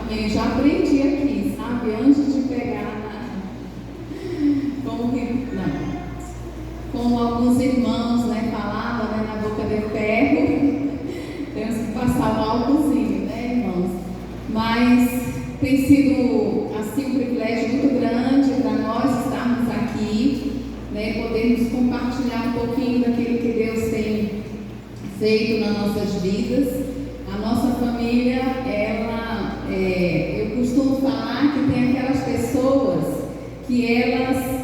Eu já aprendi aqui, sabe? Antes de pegar como alguns irmãos, né, falavam, né, na boca de ferro, temos que passar um álcoolzinho, né, irmãos? Mas tem sido, assim, um privilégio muito grande para nós estarmos aqui, né, podermos compartilhar um pouquinho daquilo que Deus tem feito nas nossas vidas. A nossa família, eu costumo falar que tem aquelas pessoas que elas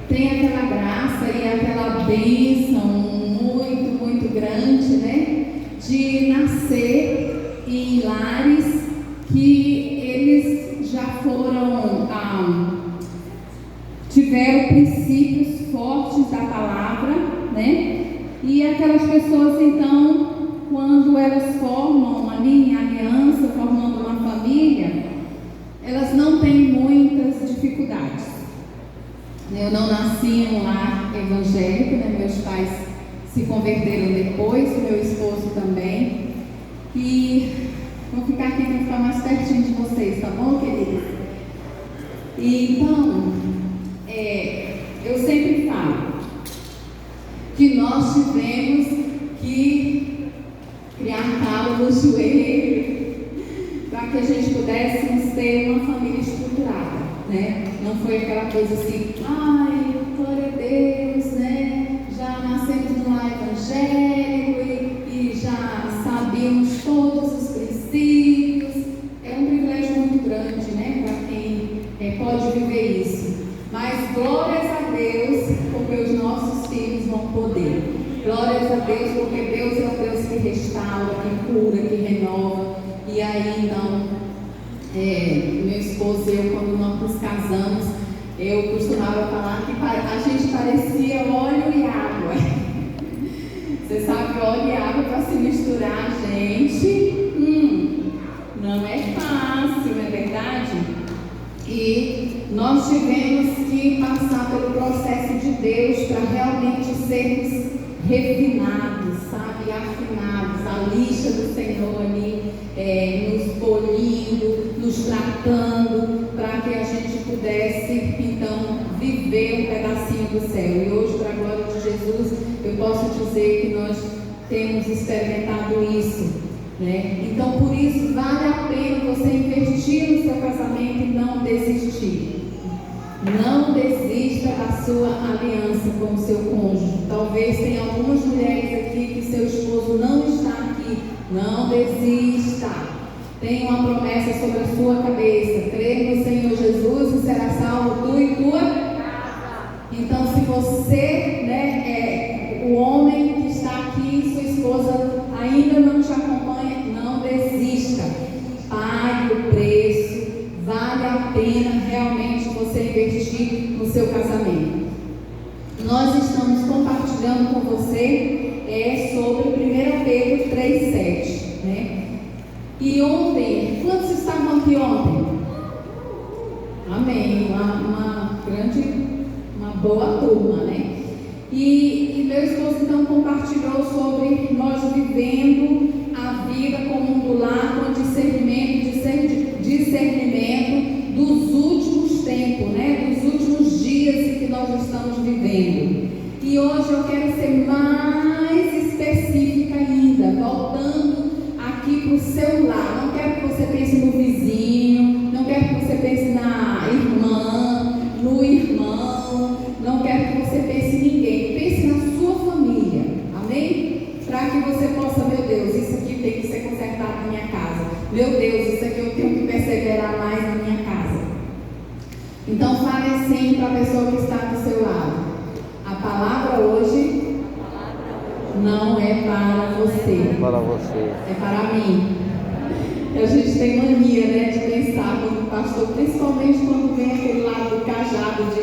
têm aquela graça e aquela bênção muito, muito grande, né, de nascer em lares que eles já foram, tiveram princípios fortes da palavra, né, e aquelas pessoas, então, quando elas formam ali em aliança, formando uma família, elas não têm muitas dificuldades. Eu não nasci em um lar evangélico, né? Meus pais se converteram depois, meu esposo também. E vou ficar aqui para ficar mais pertinho de vocês, tá bom, queridos? E então, eu sempre falo que nós tivemos que criar calo no joelho para que a gente pudéssemos ter uma família estruturada, né? Não foi aquela coisa assim, ai, glória a Deus, né? Já nascemos num lar evangélico e já sabíamos todos os princípios. É um privilégio muito grande, né? Para quem pode viver isso. Mas glórias a Deus, porque os nossos filhos vão poder. Glórias a Deus, porque Deus é o Deus que restaura, que cura, que renova. E aí, então, meu esposo e eu, quando nós nos casamos, eu costumava falar que a gente parecia óleo e água. Você sabe, óleo e água para se misturar, gente, não é fácil, não é verdade? E nós tivemos que passar pelo processo de Deus para realmente sermos refinados, sabe, afinados, a lixa do Senhor ali, nos polindo, nos tratando, para que a gente pudesse, então, viver um pedacinho do céu. E hoje, para a glória de Jesus, eu posso dizer que nós temos experimentado isso, né? Então, por isso, vale a pena você investir no seu casamento e não desistir. Não desista da sua aliança com o seu cônjuge. Talvez tenha algumas mulheres aqui que seu esposo não está aqui. Não desista. Tem uma promessa sobre a sua cabeça. Crê no Senhor Jesus e será salvo tu e tua casa. Então, se você, né, o homem que está aqui, sua esposa ainda não te acompanha, não desista. Pague o preço. Vale a pena realmente você investir no seu casamento. Nós estamos compartilhando com você sobre 1 Pedro 3,7, né? E ontem, quantos estavam aqui ontem? Amém, uma boa turma, né? E meu esposo então compartilhou sobre nós vivendo a vida como um lar com discernimento dos últimos tempos, né? Dos últimos dias em que nós estamos vivendo. E hoje eu quero ser mais específica ainda, voltando aqui para o seu lar. Não quero que você pense no vizinho, não quero que você pense na irmã, no irmão, não quero que você pense em ninguém. Pense na sua família, amém? Para que você possa, meu Deus, isso aqui tem que ser consertado na minha casa. Meu Deus, isso aqui eu tenho que perseverar mais na minha casa. Então fale assim para a pessoa que está do seu lado. A palavra hoje não é para você. É para mim. A gente tem mania, né, de pensar quando o pastor, principalmente quando vem aquele lado do cajado de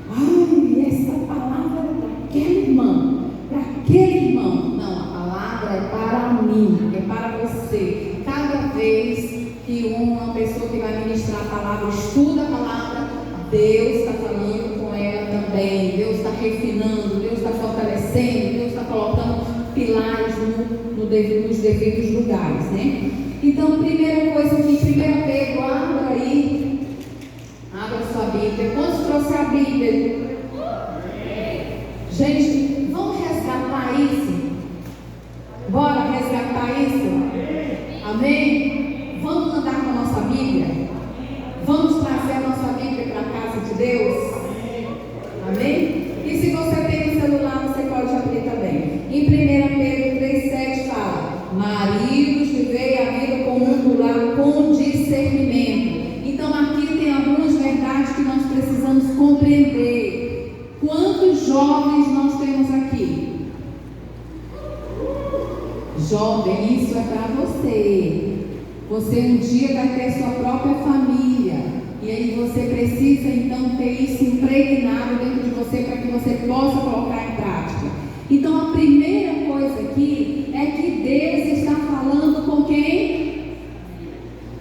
ai, essa palavra é para aquele irmão, para aquele irmão. Não, a palavra é para mim, é para você. Cada vez que uma pessoa que vai ministrar a palavra estuda a palavra, Deus está falando com ela também. Deus está refinando, Deus está fortalecendo, Deus está colocando pilares nos devidos lugares, né? Então, primeira coisa aqui, 1 Pedro, abra sua Bíblia. Quantos trouxe a Bíblia? Gente, vamos resgatar isso? Bora resgatar isso? Amém? Vamos andar com a nossa Bíblia? Vamos trazer a nossa Bíblia para a casa de Deus? Amém? E se você tem um celular, você pode abrir também. Em 1 Pedro 3,7 fala: maridos, vivei a vida comum do lar com discernimento. Então aqui tem algumas verdades que nós precisamos compreender. Quantos jovens nós temos aqui? Jovem, isso é para você. Você um dia vai ter sua própria família. E aí você precisa então ter isso impregnado dentro de você para que você possa colocar em prática. Então a primeira coisa aqui é que Deus está falando com quem?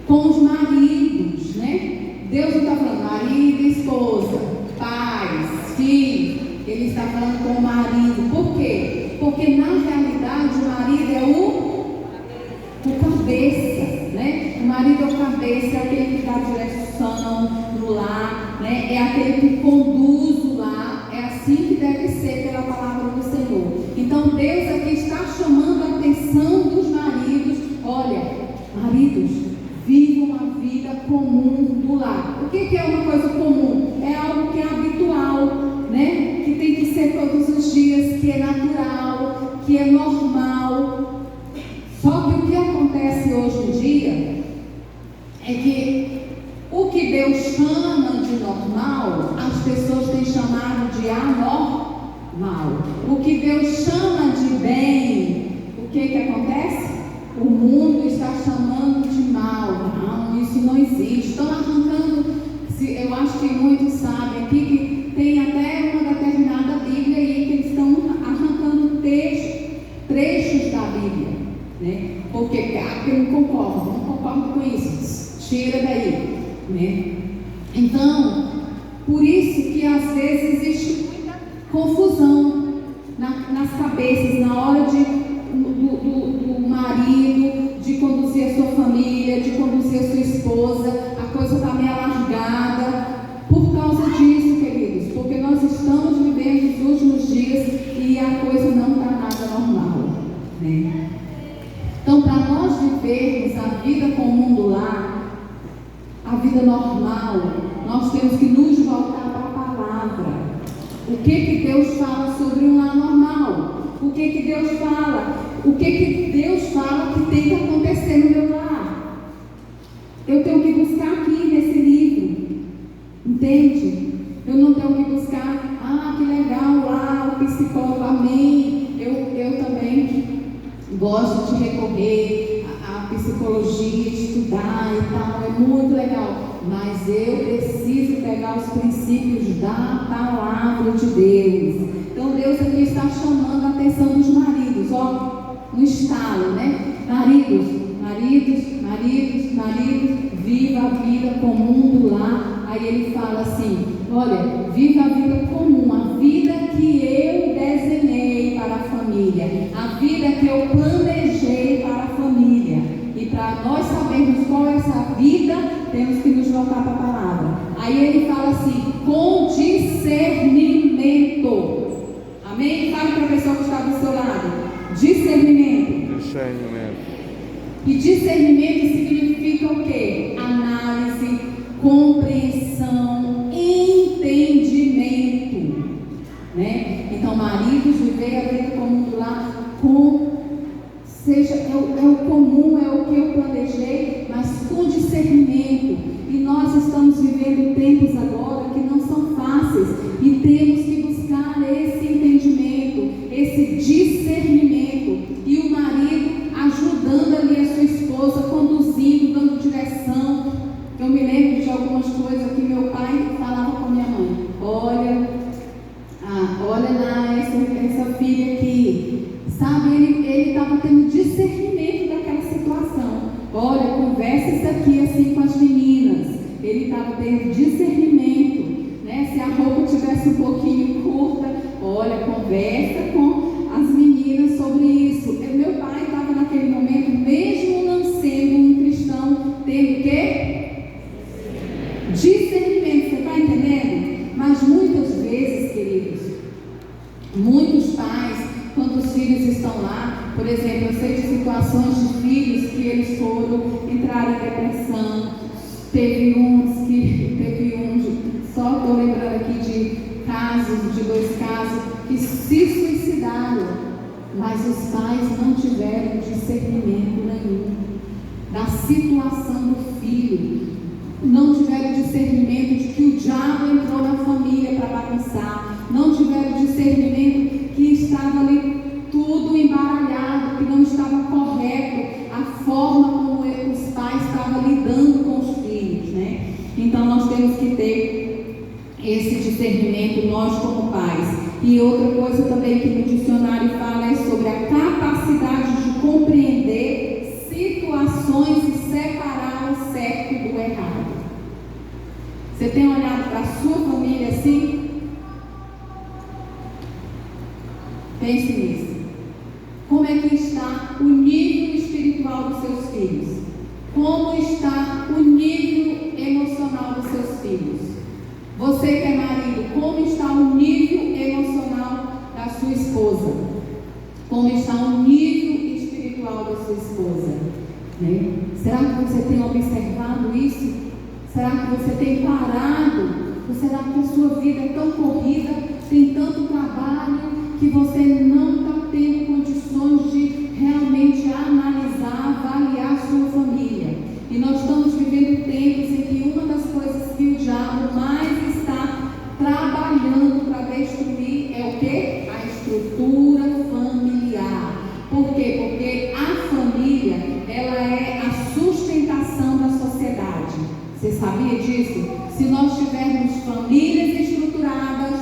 Com os maridos, né? Deus não está falando marido e esposa, pais, filhos. Ele está falando com o marido. Por quê? Porque na realidade o marido é o cabeça, né? O marido é o cabeça, é aquele que dá direção no lar, né? É aquele que conduz o lar. É assim que deve ser pela palavra do Senhor. Então Deus aqui está chamando a atenção dos maridos. Olha, maridos, vivam a vida comum do lar. O que é uma coisa comum? É algo que é habitual, né? Que tem que ser todos os dias, que é natural, que é normal. Só que o que acontece hoje em dia é que o que Deus chama de normal, as pessoas têm chamado de anormal. O que Deus chama de bem, o que acontece? O mundo está chamando de mal. Não, isso não existe. Estão arrancando, eu acho que muitos sabem aqui que tem até uma determinada Bíblia aí que eles estão arrancando trechos da Bíblia, né? Porque eu não concordo com isso. Tira daí, né? Então, por isso que às vezes existe muita confusão nas cabeças, na hora do marido, de conduzir a sua família, de conduzir a sua esposa. A coisa está meio alargada por causa disso, queridos, porque nós estamos vivendo os últimos dias e a coisa não está nada normal, né? Então, para nós vivermos a vida comum do lar, a vida normal, nós temos que nos voltar para a palavra. O que Deus fala sobre um lar normal? O que Deus fala? O que Deus fala que tem que acontecer no meu lar? Eu tenho que buscar aqui nesse livro, entende? Eu não tenho que buscar, que legal lá, o psicólogo, amém. Eu também gosto de recorrer à psicologia, estudar e tal, é muito legal. Mas eu preciso pegar os princípios da palavra de Deus. Então Deus aqui está chamando a atenção dos maridos, no estalo, né? Maridos, viva a vida comum do lar. Aí ele fala assim: olha, viva a vida comum, a vida que eu desenhei para a família, a vida que eu planejei para a família. E para nós sabermos qual é essa vida, temos que nos voltar para a palavra. Aí ele fala assim: com discernimento. Amém? Fale para a pessoa que está do seu lado. Discernimento. E discernimento significa o quê? Análise, compreensão, entendimento, né? Então, maridos, viver a vida comum do lar é o comum, é o que eu planejei, mas com discernimento. E nós estamos vivendo tempos agora que não são fáceis e temos que buscar esse entendimento, esse discernimento. E o marido ajudando ali a sua esposa, conduzindo, dando direção. Eu me lembro de algumas coisas que meu pai falava com minha mãe: olha lá essa filha aqui, sabe? Ele estava tendo discernimento daquela situação. Olha, conversa isso aqui assim com as meninas. Ele estava tendo discernimento, né? Se a roupa tivesse um pouquinho curta, olha, conversa com as meninas sobre isso. Meu pai estava naquele momento, mesmo não sendo um exemplo, eu sei de situações de filhos que eles entraram em depressão. Teve um, só estou lembrando aqui de 2 casos, que se suicidaram, mas os pais não tiveram discernimento nenhum da situação do filho, não tiveram discernimento de que o diabo entrou na família para bagunçar, não tiveram discernimento que estava ali tudo embaralhado, que não estava correto a forma como os pais estavam lidando com os filhos, né? Então nós temos que ter esse discernimento, nós como pais. E outra coisa também que no dicionário fala é sobre a capacidade de compreender situações e separar o certo do errado. Você tem olhado para a sua família assim? Pense nisso. Como é que está o nível espiritual dos seus filhos? Como está o nível emocional dos seus filhos? Você que é marido, como está o nível emocional da sua esposa? Como está o nível espiritual da sua esposa? Né? Será que você tem observado isso? Será que você tem parado? Ou será que a sua vida é tão corrida, tem tanto trabalho, que você não está tendo condições de realmente analisar, avaliar a sua família? E nós estamos vivendo tempos em que uma das coisas que o diabo mais está trabalhando para destruir é o quê? A estrutura familiar. Por quê? Porque a família, ela é a sustentação da sociedade. Você sabia disso? Se nós tivermos famílias estruturadas,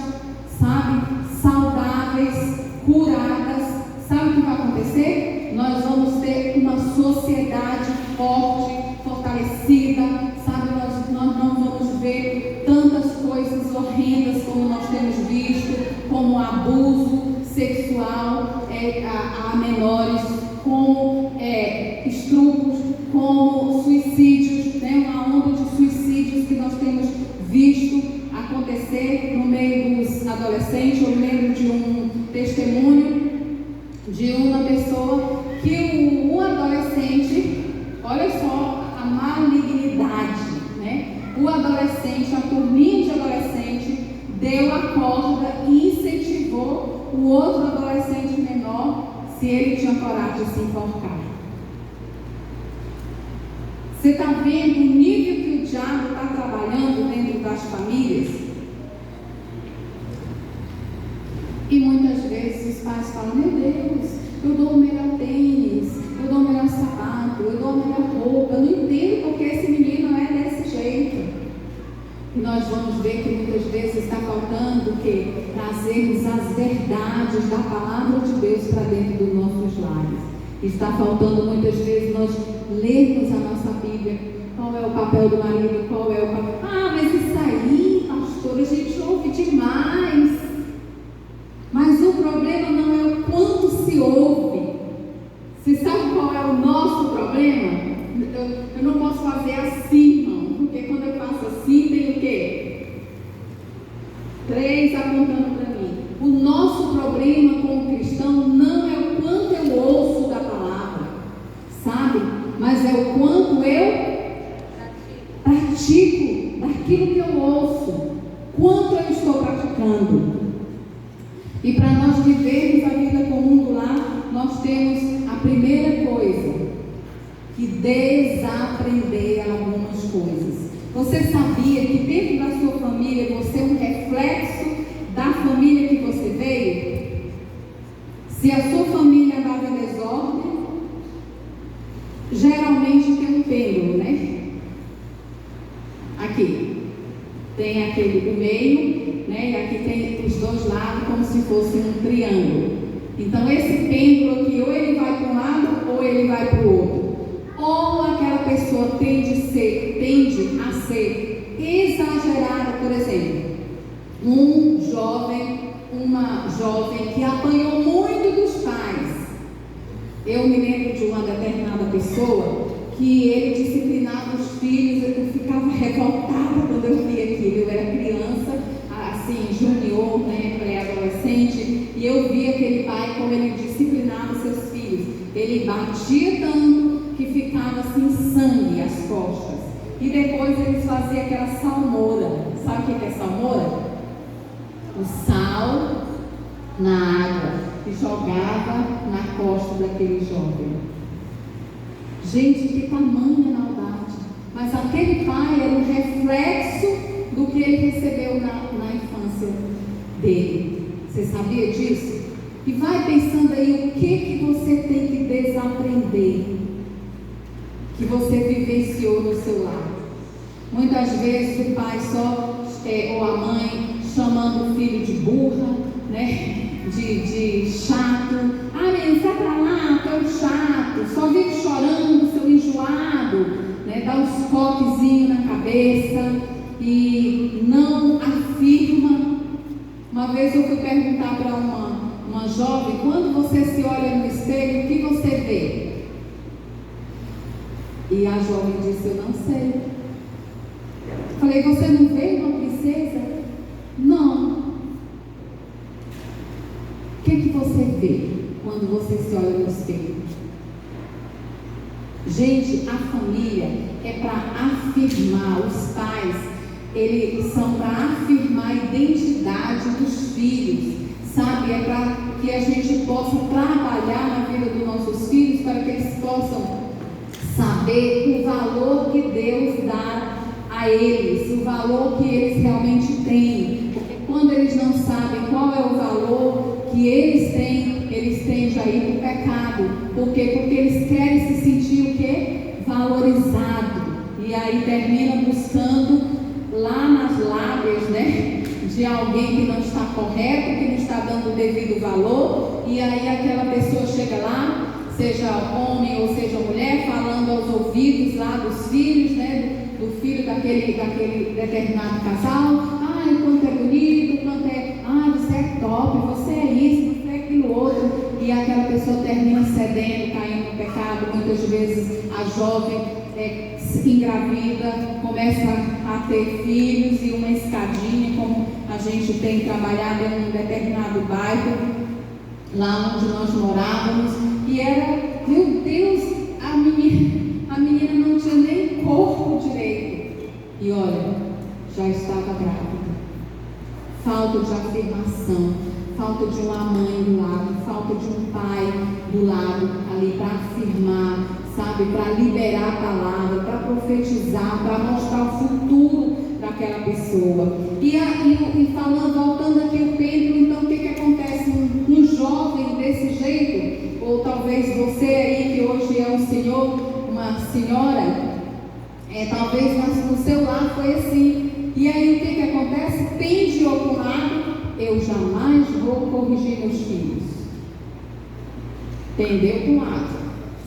sabe, saudáveis, curadas, sabe o que vai acontecer? Nós vamos ter uma sociedade forte, fortalecida, sabe? Nós não vamos ver tantas coisas horrendas como nós temos visto, como abuso sexual a menores, como estupros, como suicídios, né? Uma onda de suicídios que nós temos visto acontecer no meio dos adolescentes. Eu lembro de um testemunho de uma pessoa que um adolescente, olha só a malignidade, né? O adolescente, a turminha de adolescente, deu a corda e incentivou o outro adolescente menor, se ele tinha coragem de se enforcar. Você está vendo o nível que o diabo está trabalhando dentro das famílias? E muitas vezes os pais falam: meu Deus, eu dou o melhor tênis, eu dou o melhor sapato, eu dou a melhor roupa, eu não entendo porque esse menino é desse jeito. E nós vamos ver que muitas vezes está faltando o quê? Trazermos as verdades da palavra de Deus para dentro dos nossos lares. Está faltando muitas vezes nós lermos a nossa Bíblia. Qual é o papel do marido? Qual é o papel? Ah, mas isso aí, pastor, a gente ouve demais. Mas o problema não é o quanto se ouve. Você sabe qual é o nosso problema? Eu não posso fazer assim, não. Porque quando eu faço assim, tem o quê? 3 apontando para mim. O nosso problema com o cristão não é o quanto eu ouço da palavra, sabe? Mas é o quanto eu pratico daquilo que eu ouço. Quanto eu estou praticando. E para nós vivermos a vida comum do lar, nós temos a primeira coisa, que desaprender algumas coisas. Você sabia que dentro da sua família você é um reflexo da família que você veio? Se a sua família andava em desordem, geralmente tem um pêndulo, né? Aqui tem aquele do meio, né? E aqui tem os 2 lados como se fosse um triângulo. Então esse pêndulo aqui, ou ele vai para um lado ou ele vai para o outro. Ou aquela pessoa tende a ser exagerada, por exemplo, uma jovem que apanhou muito dos pais. Eu me lembro de uma determinada pessoa que ele disciplinava os filhos. Eu ficava revoltada quando eu via aquilo. Eu era criança, assim, junior, né, pré-adolescente, e eu via aquele pai como ele disciplinava seus filhos. Ele Ele batia tanto que ficava assim sangue às costas. E depois eles faziam aquela salmoura. Sabe o que é salmoura? O sal na água e jogava na costa daquele jovem. Gente, que tamanha maldade! Mas aquele pai era um reflexo do que ele recebeu na infância dele. Você sabia disso? E vai pensando aí o que você tem que desaprender, que você vivenciou no seu lar. Muitas vezes o pai ou a mãe chamando o filho de burra, né? De chato. Ah, menino, sai pra lá, tu é um chato, só vive chorando, seu enjoado, né? Dá uns coquezinhos na cabeça e não afirma. Uma vez eu fui perguntar para uma jovem: quando você se olha no espelho, o que você vê? E a jovem disse: eu não sei. Falei: você não vê uma princesa? Não. O que você vê quando você se olha no espelho? Gente, a família é para afirmar. Os pais, eles são para afirmar a identidade dos filhos, sabe? É para que a gente possa trabalhar na vida dos nossos filhos, para que eles possam saber o valor que Deus dá a eles, o valor que eles realmente têm. Porque quando eles não sabem qual é o valor que eles têm já ir para o pecado. Por quê? Porque eles querem se sentir o quê? Valorizado. E aí termina buscando lá nas lábias, né, de alguém que não está correto, que não está dando o devido valor. E aí aquela pessoa chega lá, seja homem ou seja mulher, falando aos ouvidos lá dos filhos, né, do filho daquele determinado casal: ai, quanto é bonito, quanto é, ai, você é top, você é isso, você é aquilo outro. E aquela pessoa termina cedendo, caindo no pecado. Muitas vezes a jovem se engravida, começa a ter filhos, e uma escadinha, como a gente tem trabalhado em um determinado bairro, lá onde nós morávamos, e era, meu Deus, a menina não tinha nem corpo direito, e olha, já estava grávida. Falta de afirmação, falta de uma mãe do lado, falta de um pai do lado ali para afirmar, sabe, para liberar a palavra, para profetizar, para mostrar o futuro daquela pessoa. E falando, voltando aqui o Pedro, então o que acontece? Um jovem desse jeito, ou talvez você aí que hoje é um senhor, uma senhora, talvez no seu lar foi assim. E aí o que acontece? Pende ao outro lado: eu jamais vou corrigir meus filhos. Pendeu para um lado,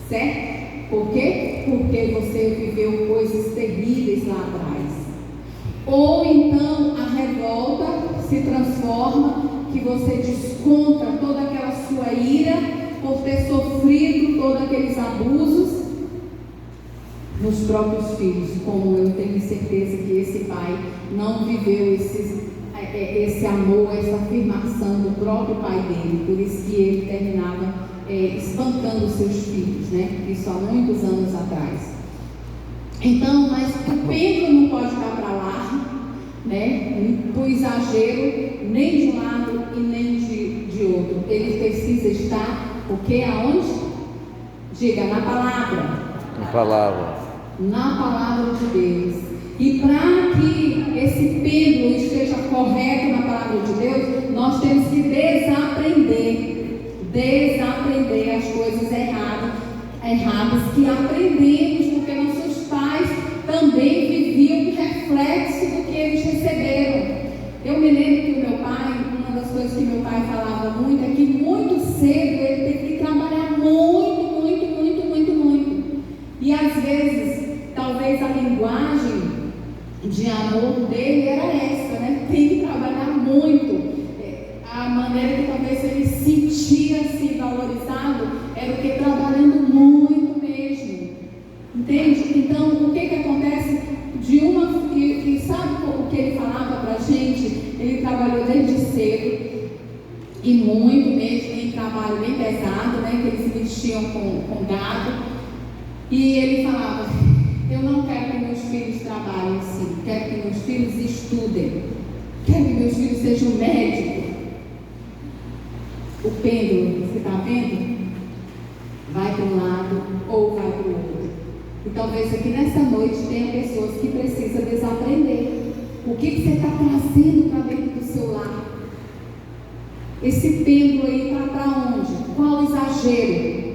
certo? Por quê? Porque você viveu coisas terríveis lá atrás. Ou então a revolta se transforma, que você desconta toda aquela sua ira por ter sofrido todos aqueles abusos nos próprios filhos. Como eu tenho certeza que esse pai não viveu esse amor, essa afirmação do próprio pai dele, por isso que ele terminava espancando os seus filhos, né? Isso há muitos anos atrás. Então, mas o Pedro não pode dar para lá, né? Por exagero, nem de um lado e nem de outro. Ele precisa estar, o que? Aonde? Diga, na palavra. Na palavra. Na palavra de Deus. E para que esse Pedro esteja correto na palavra de Deus, nós temos que desaprender as coisas erradas que aprendemos, porque nossos pais também viviam o reflexo do que eles receberam. Eu me lembro que o meu pai, uma das coisas que meu pai falava muito é que muito cedo ele teve que trabalhar muito. E às vezes, talvez a linguagem de amor dele era essa, né? Tem que trabalhar muito. A maneira que talvez ele sentia-se valorizado era o que? Trabalhando muito mesmo. Entende? Então, o que acontece? E sabe o que ele falava pra gente? Ele trabalhou desde cedo, e muito mesmo, em trabalho bem pesado, né? Que eles vestiam com advogado, e ele falava: eu não quero que meus filhos trabalhem assim, quero que meus filhos estudem, quero que meus filhos sejam médicos. O pêndulo, você está vendo? Vai para um lado ou vai para o outro. E talvez aqui nessa noite tenha pessoas que precisam desaprender. O que você está trazendo para dentro do seu lar? Esse pêndulo aí está para onde? Qual exagero?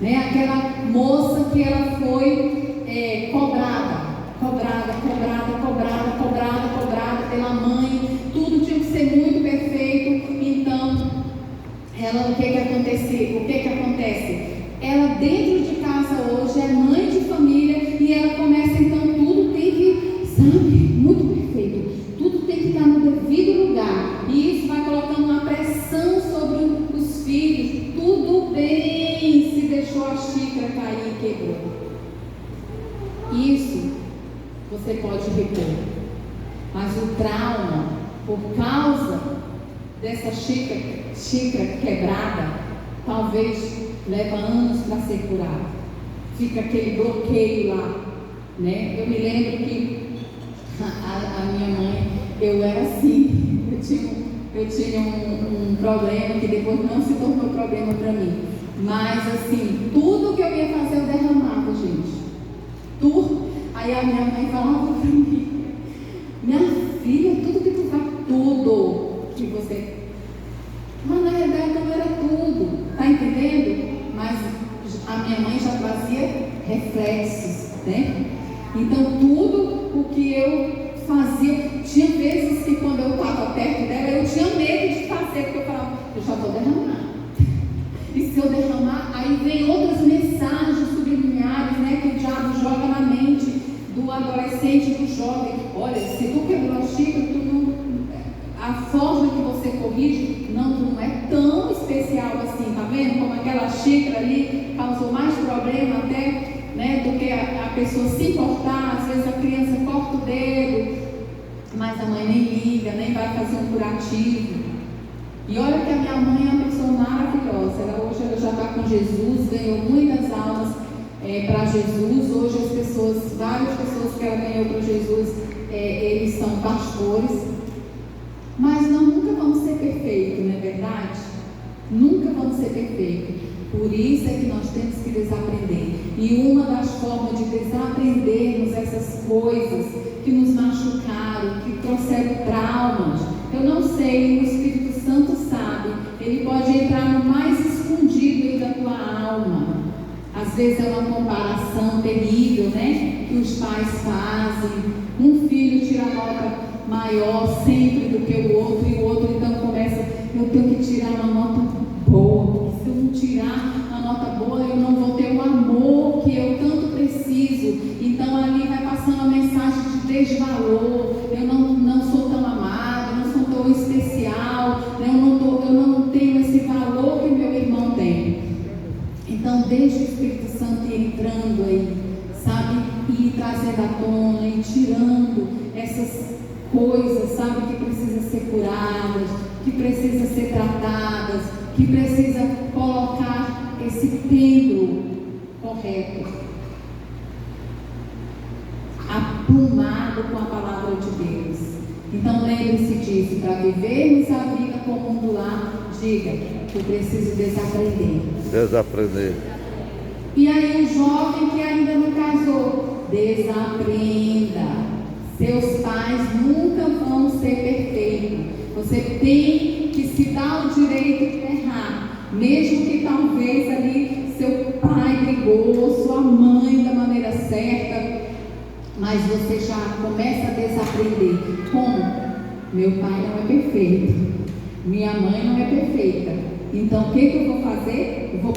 Né? Aquela moça que ela foi cobrada pela mãe, tudo tinha que ser muito perfeito. Então, ela, o que acontece? Ela dentro de casa hoje é mãe de família e ela começa, então, tudo tem que, muito perfeito, tudo tem que estar no devido lugar, e isso vai colocando uma pressão sobre os filhos. Tudo bem se deixou a xícara cair e quebrou, isso você pode repor, mas o trauma, por causa dessa xícara quebrada, talvez leva anos para ser curado. Fica aquele bloqueio lá, né? Eu me lembro que a minha mãe, eu era assim, eu tinha um problema que depois não se tornou problema para mim, mas assim, tudo que eu ia fazer eu derramava, gente, tudo. Aí a minha mãe falava para mim: minha filha, tudo que tu faz, tudo que você... Mas na realidade não era tudo, tá entendendo? Mas a minha mãe já fazia reflexos, né? Então tudo o que eu fazia, tinha vezes que quando eu estava perto dela, eu tinha medo de fazer, porque eu falava: eu já vou derramar. E se eu derramar, aí vem outras mensagens subliminares, né, que o diabo joga na mente do adolescente, do jovem. Olha, se tu quebrou a xícara, tu não... a forma que você corrige não é tão especial assim, tá vendo? Como aquela xícara ali causou mais problema até, né, do que a pessoa se importar. Às vezes a criança corta o dedo, mas a mãe nem liga, nem vai fazer um curativo. E olha que a minha mãe é uma pessoa maravilhosa. Hoje ela já está com Jesus, ganhou muitas almas para Jesus. Hoje as pessoas, várias pessoas que ela ganhou para Jesus, eles são pastores. Mas nós nunca vamos ser perfeitos, não é verdade? Nunca vamos ser perfeitos. Por isso é que nós temos que desaprender. E uma das formas de desaprendermos essas coisas que nos machucaram, que trouxeram traumas, eu não sei, o Espírito Santo sabe, ele pode entrar no mais escondido da tua alma. Às vezes é uma comparação terrível, né? Que os pais fazem. Um filho tira nota maior sempre do que o outro, e o outro então começa: eu tenho que tirar uma nota boa, porque se eu não tirar uma nota boa, eu não vou ter o amor que eu tanto preciso. Então ali vai passando a mensagem de desvalor: eu não sou tão amado, eu não sou tão especial, eu não tenho esse valor que meu irmão tem. Então deixa o Espírito Santo ir entrando aí, sabe, e trazendo à tona e tirando essas coisas, sabe, que precisam ser curadas, que precisam ser tratadas, que precisa colocar esse pêndulo correto, aprumado com a palavra de Deus. Então lembre-se disso: para vivermos a vida comum do lar, diga: eu preciso desaprender. E aí o jovem que ainda não casou, desaprenda. Seus pais nunca vão ser perfeitos. Você tem que se dar o direito de errar, mesmo que talvez ali seu pai brigou, sua mãe da maneira certa, mas você já começa a desaprender. Como? Meu pai não é perfeito, minha mãe não é perfeita, então o que eu vou fazer? Eu vou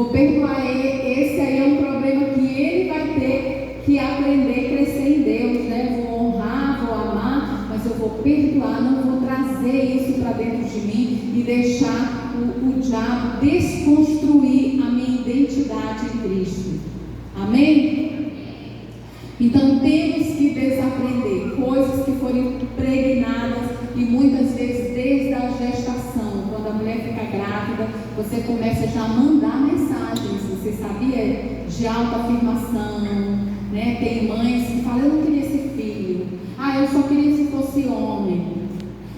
perdoar ele. Esse aí é um problema que ele vai ter que aprender a crescer em Deus, né? Vou honrar, vou amar, mas eu vou perdoar, não vou trazer isso para dentro de mim e deixar o diabo desconstruir a minha identidade em Cristo. Amém? Então temos que desaprender coisas que foram impregnadas, e muitas vezes desde a gestação, quando a mulher fica grávida, você começa já a mandar mensagens, você sabia? De autoafirmação, né? Tem mães que falam, eu não queria esse filho, eu só queria se fosse homem,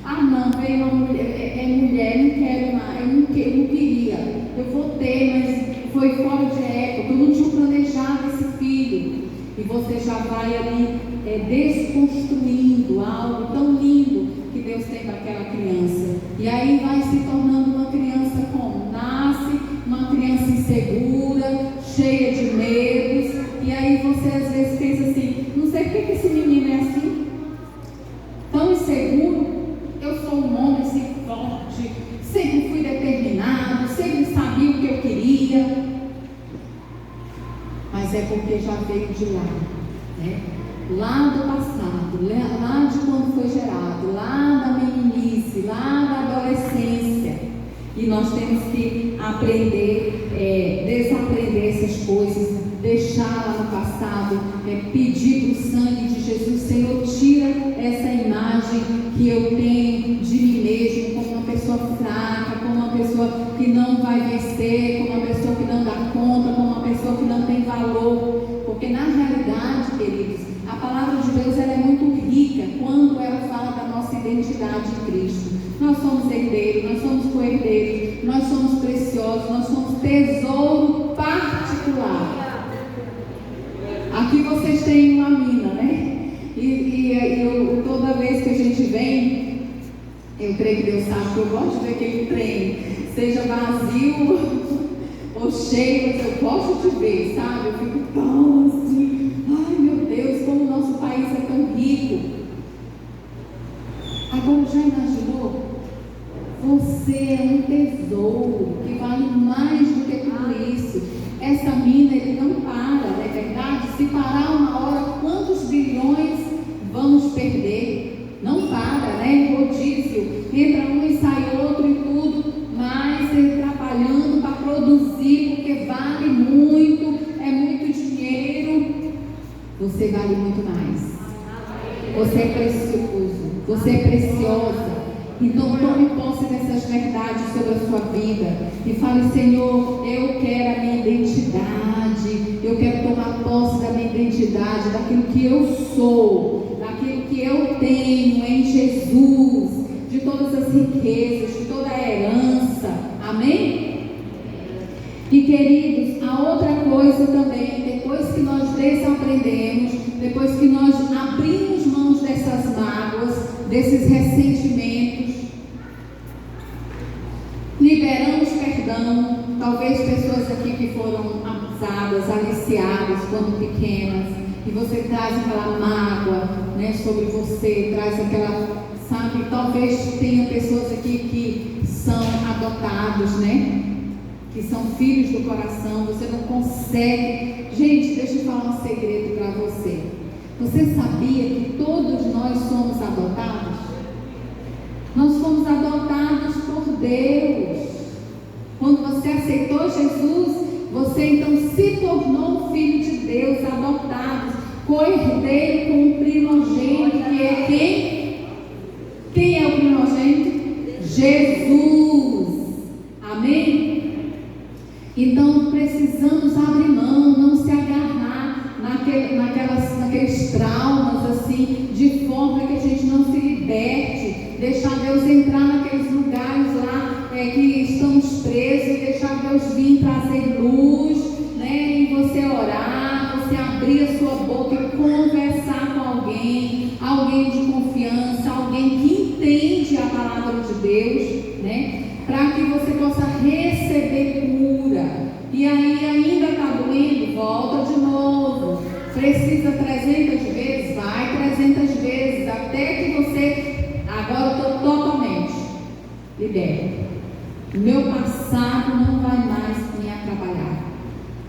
não, veio uma mulher, mulher, não quero mais, eu não queria, eu vou ter, mas foi fora de época, eu não tinha planejado esse filho, e você já vai ali desconstruindo algo tão lindo que Deus tem para aquela criança, e aí vai se tornando uma criança como? Nasce uma criança insegura, cheia de medos, e aí você às vezes pensa assim, não sei por que esse menino é assim, tão inseguro, eu sou um homem assim forte, sempre fui determinado, sempre sabia o que eu queria, mas é porque já veio de lá, né? Lá do passado, lá de quando foi gerado, lá da meninice, lá da adolescência, e nós temos que aprender, desaprender essas coisas, deixar lá no passado, pedir para o sangue de Jesus, Senhor, tira essa imagem que eu tenho de mim mesmo como uma pessoa fraca, como uma pessoa que não vai vencer, como uma pessoa que não dá conta, como uma pessoa que não tem valor, porque na realidade, queridos, a palavra de Deus ela é muito rica quando ela fala da nossa identidade em Cristo. Nós somos herdeiros, nós somos co-herdeiros, nós somos preciosos, nós somos tesouro particular. Aqui vocês têm uma mina, né? E toda vez que a gente vem, eu creio que Deus sabe que eu gosto de ver aquele trem, seja vazio ou cheio, mas eu gosto de ver, sabe? Eu fico tão assim, ai meu Deus, como o nosso país é tão rico. Agora já imaginou? Você é um tesouro que vale mais do que tudo isso. Essa mina, ele não para, não é verdade? Se parar uma hora, quantos bilhões vamos perder? Não para, né? Rodízio, entra um e sai outro e tudo, mas ele trabalhando para produzir, porque vale muito, é muito dinheiro. Você vale muito mais. Você é precioso, você é preciosa. Então tome posse dessas verdades sobre a sua vida e fale, Senhor, eu quero a minha identidade, eu quero tomar posse da minha identidade, daquilo que eu sou, daquilo que eu tenho em Jesus, de todas as riquezas, de toda a herança, amém? E queridos, a outra coisa também, depois que nós desaprendemos, depois que nós abrimos mãos dessas mágoas, desses ressentimentos, liberamos perdão, talvez pessoas aqui que foram abusadas, aliciadas quando pequenas, e você traz aquela mágoa, né, sobre você, traz aquela, sabe, talvez tenha pessoas aqui que são adotados, né, que são filhos do coração, você não consegue. Gente, deixa eu falar um segredo para você. Você sabia que todos nós somos adotados? Nós fomos adotados por Deus. Quando você aceitou Jesus, você então se tornou um filho de Deus, adotado, co-herdeiro com o primogênito, que é quem? Quem é o primogênito? Jesus. Amém? Então precisamos abrir mão, não se agarrar naqueles traumas assim, de forma que a gente não se liberte, deixar Deus entrar naqueles lugares lá que estamos presos, e deixar Deus vir trazer luz, né? E você orar, você abrir a sua boca e conversar com alguém de confiança, alguém que entende a palavra de Deus, né? Para que você possa receber cura. E aí ainda está doendo, volta de novo. Precisa 300 vezes, vai 300 vezes, até que você, agora eu estou totalmente liberto. O meu passado não vai mais me atrapalhar.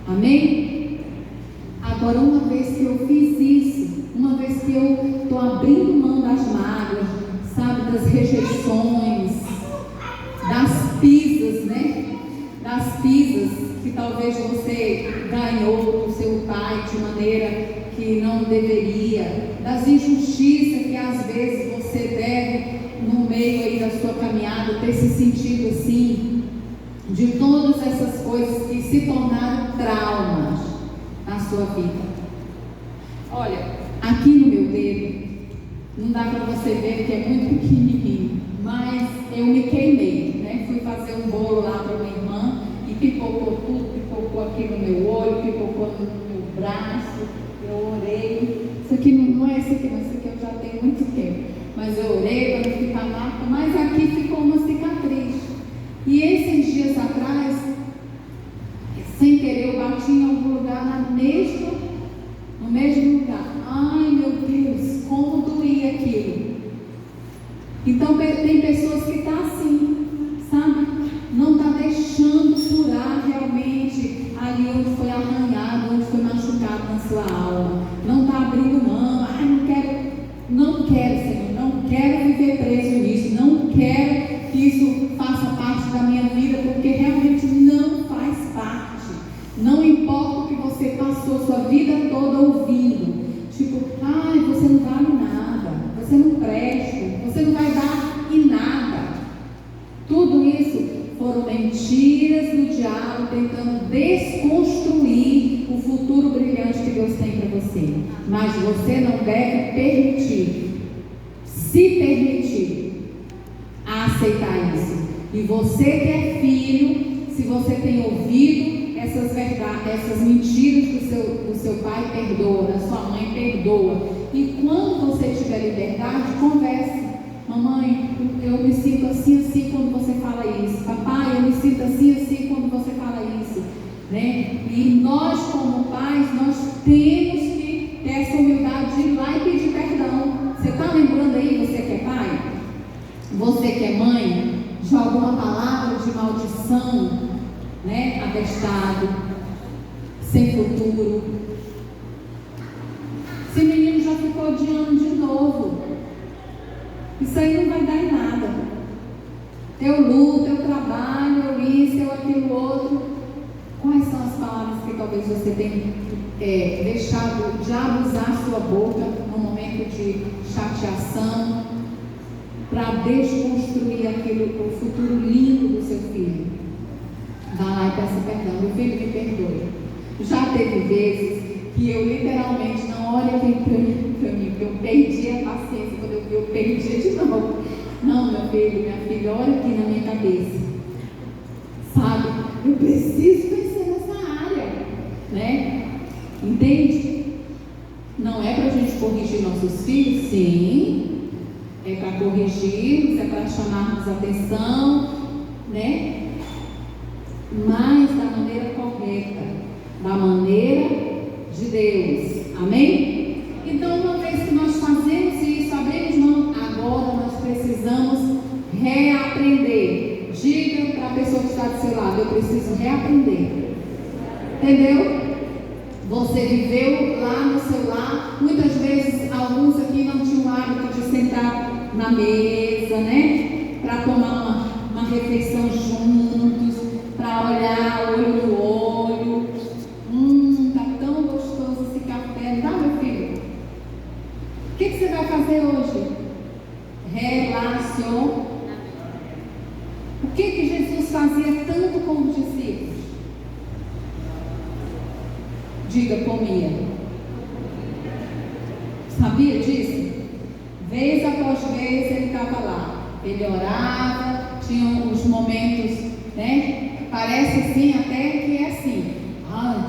Amém? Agora, uma vez que eu fiz isso, uma vez que eu estou abrindo mão das mágoas, sabe, das rejeições, das pisas, né? Das pisas que talvez você ganhou do seu pai de maneira que não deveria, das injustiças que às vezes você deve, no meio aí da sua caminhada, ter se sentido assim. de todas essas coisas que se tornaram traumas na sua vida. Olha, aqui no meu dedo, não dá para você ver que é muito pequenininho, mas eu me queimei, né? Fui fazer um bolo lá para minha irmã e pipocou tudo, pipocou aqui no meu olho, pipocou no meu braço. Eu orei. Isso aqui não é isso aqui, não, isso aqui eu já tenho muito tempo. Mas eu orei para não ficar marca, mas aqui ficou uma cicatriz. E esses dias atrás, sem querer, eu bati em algum lugar no mesmo lugar. Ai, meu Deus, como doía aquilo. Então tem pessoas que estão assim, sabe? Não está deixando furar realmente ali onde foi arranhado, onde foi machucado na sua alma. Não está abrindo mão. Ai, não quero, Senhor, não quero viver preso nisso, não quero que isso faça parte da minha vida, porque realmente não faz parte. Não importa o que você passou sua vida toda ouvindo. Tipo, ai, você não vale nada, você não presta, você não vai dar em nada. Tudo isso foram mentiras do diabo tentando desconstruir o futuro brilhante que Deus tem para você. Mas você não deve se permitir a aceitar isso. E você que é filho, se você tem ouvido essas verdades, essas mentiras do seu pai, perdoa, da sua mãe, perdoa. E quando você tiver liberdade, converse. Mamãe, eu me sinto assim quando você fala isso. Papai, eu me sinto assim quando você fala isso, né? E nós, como pais, nós temos que ter essa humildade de ir lá e pedir perdão. Você está lembrando aí, você que é pai? Você que é mãe, de alguma palavra de maldição, né? Atestado, sem futuro. Esse menino já ficou odiando de novo. Isso aí não vai dar em nada. Eu luto, eu trabalho, eu isso, eu aquilo outro. Quais são as palavras que talvez você tenha deixado de abusar sua boca no momento de chateação, para desconstruir aquilo, o futuro lindo do seu filho? Vá lá e peça perdão. Meu filho, me perdoe. Já teve vezes que eu literalmente não olho aqui para mim, porque eu perdi a paciência. Quando eu vi, eu perdi de novo. Não, meu filho, minha filha, olha aqui na minha cabeça. Sabe? Eu preciso crescer nessa área, né? Entende? Não é para a gente corrigir nossos filhos? Sim. É para corrigirmos, é para chamarmos atenção, né? Mas da maneira correta, da maneira de Deus. Amém? Então, uma vez que nós fazemos isso, abrimos mão, agora nós precisamos reaprender. Diga para a pessoa que está do seu lado: eu preciso reaprender. Entendeu? Você viveu lá no seu lar. Muitas vezes, alguns aqui não tinham o hábito de sentar na mesa, né? Para tomar uma refeição juntos, para olhar olho no olho. Tá tão gostoso esse café, não, meu filho? O que você vai fazer hoje? Relacionamento. O que Jesus fazia tanto com os discípulos? Diga, comia. Sabia disso? Vez após vez ele estava lá. Ele orava, tinha os momentos, né? Parece assim, até que é assim.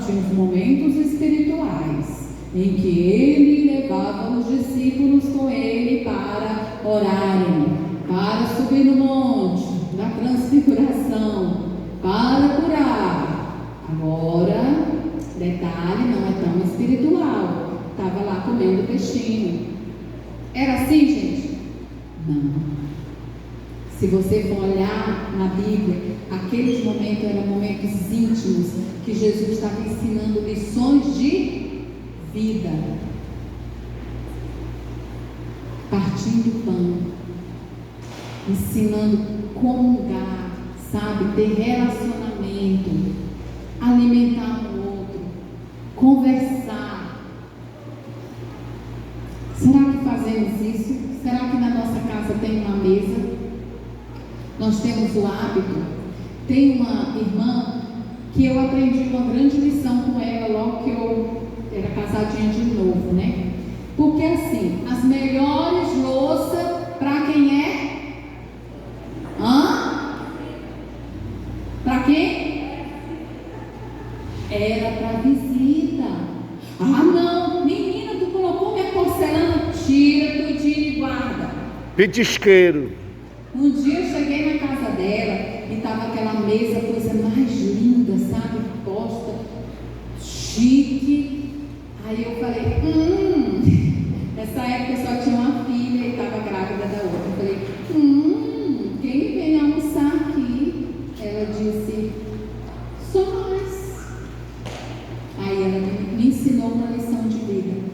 Tinha os momentos espirituais em que ele levava os discípulos com ele para orarem, para subir no monte da transfiguração, para curar. Agora, detalhe, não é tão espiritual. Estava lá comendo peixinho. Era assim, gente? Não. Se você for olhar na Bíblia, aqueles momentos eram momentos íntimos que Jesus estava ensinando lições de vida. Partindo pão, ensinando comungar, sabe? Ter relacionamento, alimentar o outro, conversar. Será que fazemos isso? Será que na nossa casa tem uma mesa? Nós temos o hábito Tem uma irmã que eu aprendi uma grande lição com ela logo que eu era casadinha de novo, né? Porque assim, as melhores louças para quem é? Para quem? Era para visita. Ah não, menina, tu colocou minha porcelana, tira tudinho e guarda. Petisqueiro. Um dia eu cheguei na casa dela e estava aquela mesa, coisa mais linda, sabe? Posta, chique. Aí eu falei, nessa época eu só tinha uma filha e estava grávida da outra. Eu falei, quem vem almoçar aqui? Ela disse, só nós. Aí ela me ensinou uma lição de vida.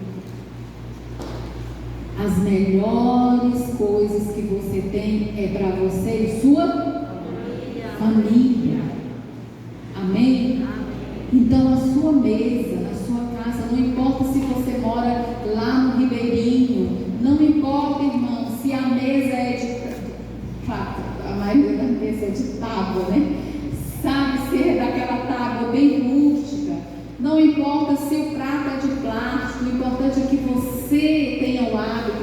As melhores coisas que você tem é para você e sua família. Amém? Então a sua mesa, a sua casa, não importa se você mora lá no Ribeirinho, não importa, irmão, se a mesa é de fato, a maioria da mesa é de tábua, né? Sabe, se é daquela tábua bem rústica, não importa se o prato é de plástico, o importante é que você tenha o hábito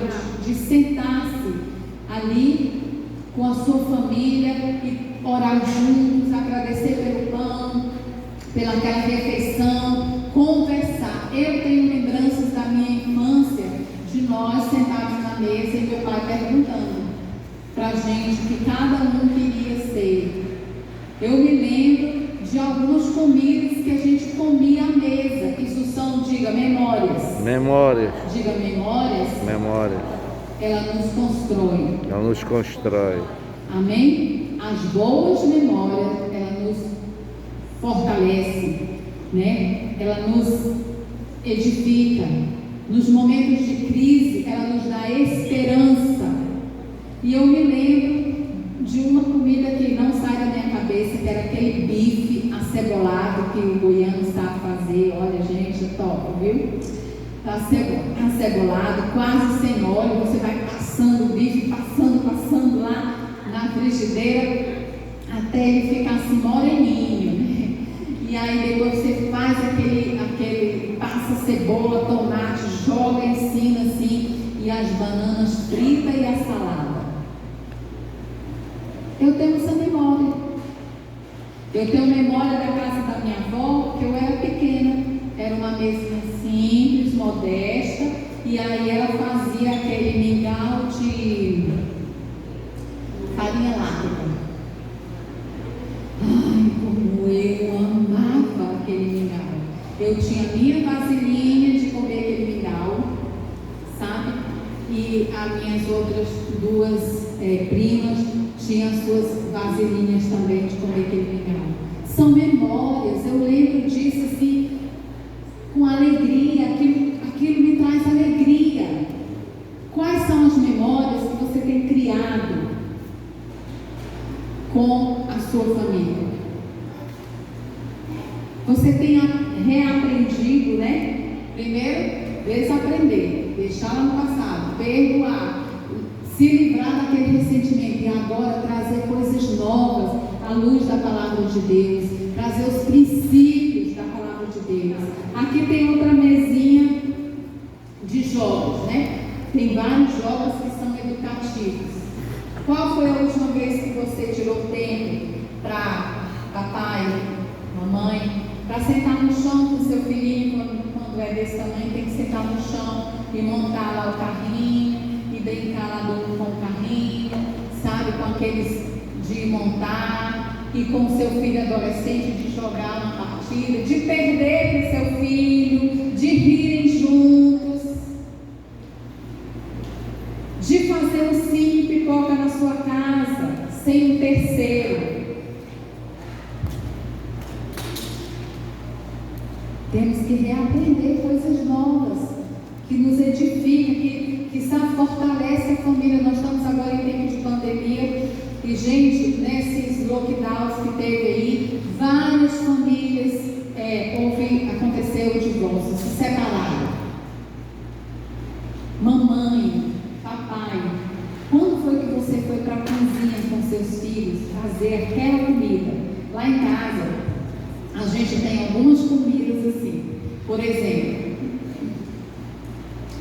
de sentar-se ali com a sua família e orar juntos, agradecer pelo pão, pelaquela refeição, conversar. Eu tenho lembranças da minha infância de nós sentados na mesa e meu pai perguntando pra gente o que cada um queria ser. Eu me lembro de algumas comidas que a gente comia à mesa. Isso são, diga, memórias. Memórias. Diga, memórias. Memórias. Ela nos constrói. Ela nos constrói. Amém? As boas memórias, ela nos fortalece, né? Ela nos edifica. Nos momentos de crise, ela nos dá esperança. E eu me lembro de uma comida que não sai da minha cabeça, que era aquele bife acebolado que o goiano sabe fazer. Olha, gente, é top, viu? Tá acebolado, quase sem óleo. Você vai passando o bife, passando lá na frigideira até ele ficar assim moreninho, né? E aí depois você faz aquele passa cebola, tomate, joga em cima assim, e as bananas fritas e a salada. Eu tenho essa memória. Eu tenho memória da casa da minha avó, que eu era pequena. Era uma mesinha simples, modesta, e aí ela fazia aquele mingau de farinha láctea. Ai, como eu amava aquele mingau. Eu tinha minha vasilhinha de comer aquele mingau, sabe? E as minhas outras duas primas tinham suas vasilhinhas também de comer aquele mingau. São memórias, eu lembro disso assim, com alegria, aquilo me traz alegria. Quais são as memórias que você tem criado com a sua família? Você tem reaprendido, né? Primeiro, desaprender, deixar lá no passado, perdoar, se livrar daquele ressentimento e agora trazer coisas novas à luz da palavra de Deus, trazer os princípios da palavra de Deus. Aqui tem outra mesinha de jogos, né? Tem vários jogos que são educativos. Qual foi a última vez que você tirou tempo para papai, mamãe, para sentar no chão com seu filhinho, quando é desse tamanho, tem que sentar no chão e montar lá o carrinho e brincar lá com o carrinho, sabe, com aqueles de montar, e com o seu filho adolescente de jogar uma partida, de perder para o seu filho, de rirem juntos, de fazer um sim pipoca na sua casa, sem um terceiro. Temos que reaprender coisas novas, que nos edificam, que sabe, fortalece a família. Nós estamos agora em tempo de pandemia e, gente, nesses lockdowns que teve aí, várias famílias aconteceu o divórcio, se separaram. Mamãe, papai, quando foi que você foi para a cozinha com seus filhos fazer aquela comida? Lá em casa, a gente tem algumas comidas assim. Por exemplo,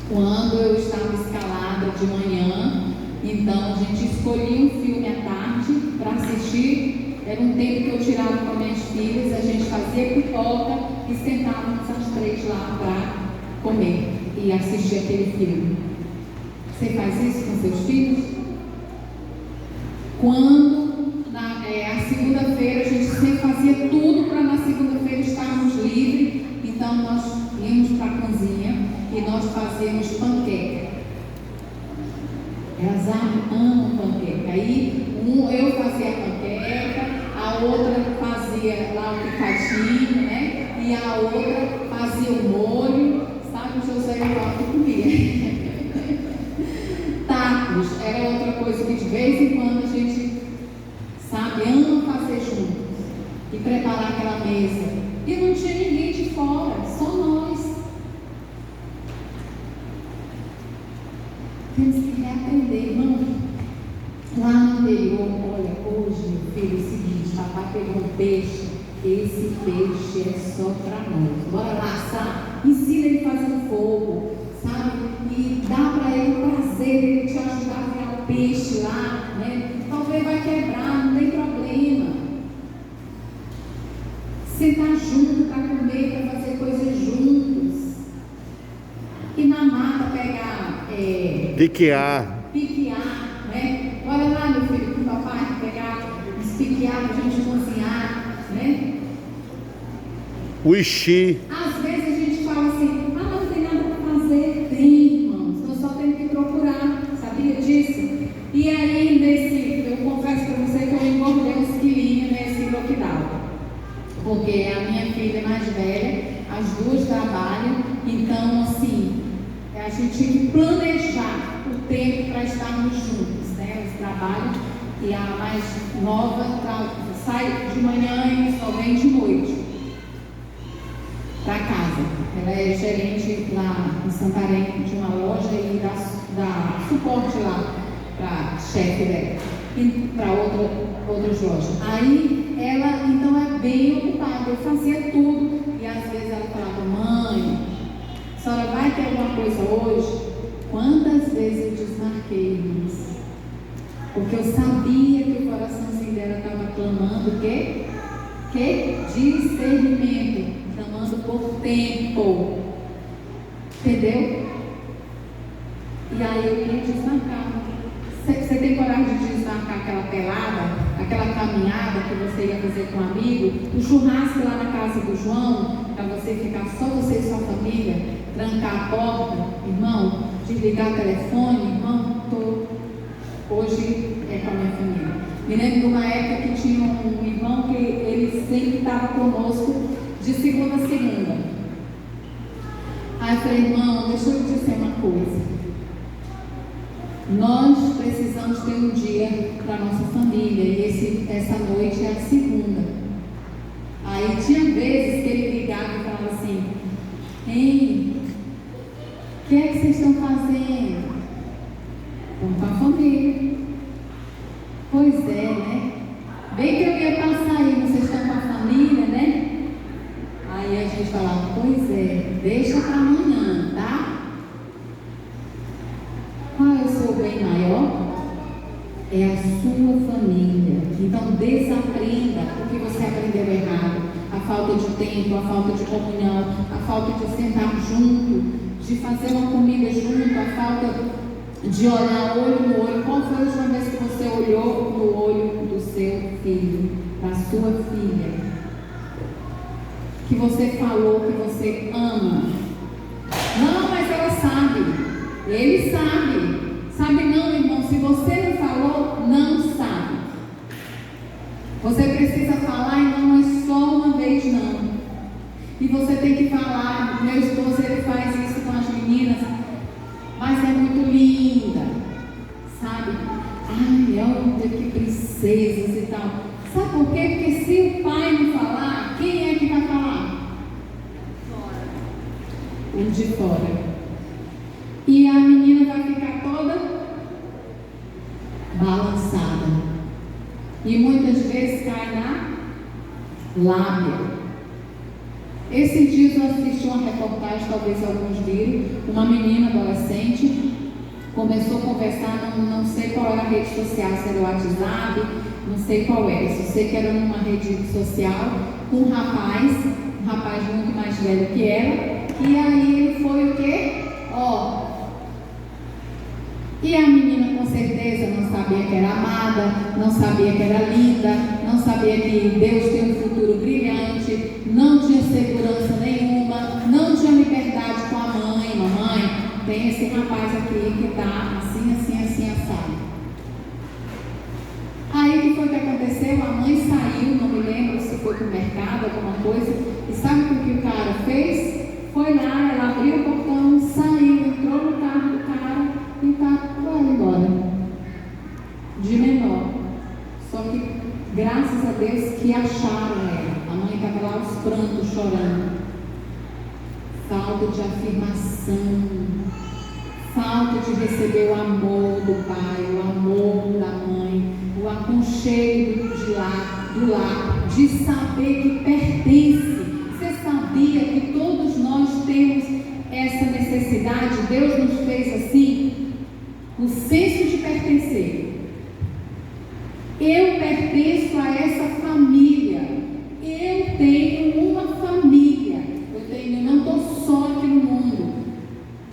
quando eu estava escalada de manhã, então a gente escolhia um filme à tarde para assistir. Era um tempo que eu tirava com minhas filhas, a gente fazia pipoca e sentávamos as 3 lá para comer e assistir aquele filme. Você faz isso com seus filhos? Quando a segunda-feira, a gente sempre fazia tudo para na segunda-feira estarmos livres. Então nós íamos para a cozinha e nós fazíamos panqueca. Elas amam panqueca. Aí eu fazia a panqueca, a outra fazia lá o picadinho, né? E a outra fazia o molho. Sabe, o José igual que comia. Tacos era outra coisa que de vez em quando a gente, sabe, ama fazer juntos e preparar aquela mesa. E não tinha ninguém de fora, só nós. Temos que reaprender, irmão. Lá no interior, olha, hoje, meu filho, é o seguinte, papai pegou um peixe, esse peixe é só para nós. Bora lá, sabe? Ensina ele a fazer um fogo, sabe? E dá para ele o prazer dele te ajudar a virar o peixe lá, né? Talvez vai quebrar, não tem problema. Sentar junto para comer, para fazer coisas juntos. E na mata pegar... Piquear, né? Olha lá, meu filho, com o papai, pegar uns piquear para a gente cozinhar, né? o ixi. Às vezes a gente fala assim, mas não tem nada para fazer. Tem, irmãos, nós só temos que procurar, sabia disso? E aí, eu confesso para você que eu engordei uns quilinhos nesse lockdown. Porque a minha filha é mais velha, as duas trabalham, então assim, a gente tinha que planejar o tempo para estarmos juntos, né? Eles trabalham e a mais nova sai de manhã e só vem de noite para casa. Ela é gerente lá em Santarém de uma loja e dá suporte lá para chefe dela e para outras lojas. Aí ela então é bem ocupada, eu fazia tudo e às vezes ela falava, mãe, a senhora vai ter alguma coisa hoje? Quantas vezes eu desmarquei isso? Porque eu sabia que o coraçãozinho dela estava clamando o quê? Discernimento, clamando por tempo. Entendeu? E aí eu ia desmarcar. Você tem coragem de desmarcar aquela pelada, aquela caminhada que você ia fazer com um amigo, o churrasco lá na casa do João, para você ficar só você e sua família, trancar a porta, irmão, desligar o telefone, irmão, hoje é com a minha família. Me lembro de uma época que tinha um irmão que ele sempre estava conosco de segunda a segunda. Aí eu falei, irmão, deixa eu te dizer uma coisa. Nós precisamos ter um dia para a nossa família e essa noite é a segunda. Aí tinha vezes que ele ligava e falava assim, ei, o que é que vocês estão fazendo? Vamos com a família. Pois é, né? Bem que eu ia passar aí, vocês estão com a família, né? Aí a gente falava, pois é, deixa para amanhã, tá? Qual é o seu bem maior? É a sua família. Então desaprenda o que você aprendeu errado. A falta de tempo, a falta de comunhão, a falta de sentar junto, de fazer uma comida junto, a falta de olhar olho no olho. Qual foi a última vez que você olhou no olho do seu filho, da sua filha? Que você falou que você ama? Não, mas ela sabe. Ele sabe. Sabe não, irmão? Se você não falou, não sabe. Você precisa falar e não é só uma vez, não. E você tem que falar. Meu esposo, ele faz isso com as meninas, mas é muito linda, sabe? Ai, olha que princesas e tal. Sabe por quê? Porque se o pai não falar, quem é que vai falar? Fora. O de fora. E a menina vai ficar toda balançada. E muitas vezes cai na lábia. Esses dias eu assisti uma reportagem, talvez alguns viram, uma menina adolescente começou a conversar, não sei qual era a rede social, se era o WhatsApp, não sei qual era, só sei que era numa rede social, com um rapaz muito mais velho que ela, e aí ele foi o quê? E a menina com certeza não sabia que era amada, não sabia que era linda, não sabia que Deus tem um futuro brilhante, não tinha segurança nenhuma, não tinha liberdade com a mãe. Mamãe, tem esse rapaz aqui que está assim, assado. Aí o que foi que aconteceu? A mãe saiu, não me lembro se foi para o mercado, alguma coisa, e sabe o que o cara fez? Foi lá, ela abriu o portão, saiu, entrou no carro do cara e o cara foi embora. De menor. Só que, graças a Deus, que acharam ela. A mãe estava lá aos prantos, chorando. Falta de afirmação. Falta de receber o amor do pai, o amor da mãe, o aconchego do lar, de saber que pertence. Você sabia que todos nós temos essa necessidade? Deus nos fez assim, o senso de pertencer. Eu pertenço a essa família. Eu tenho uma família. Eu não estou só aqui no mundo.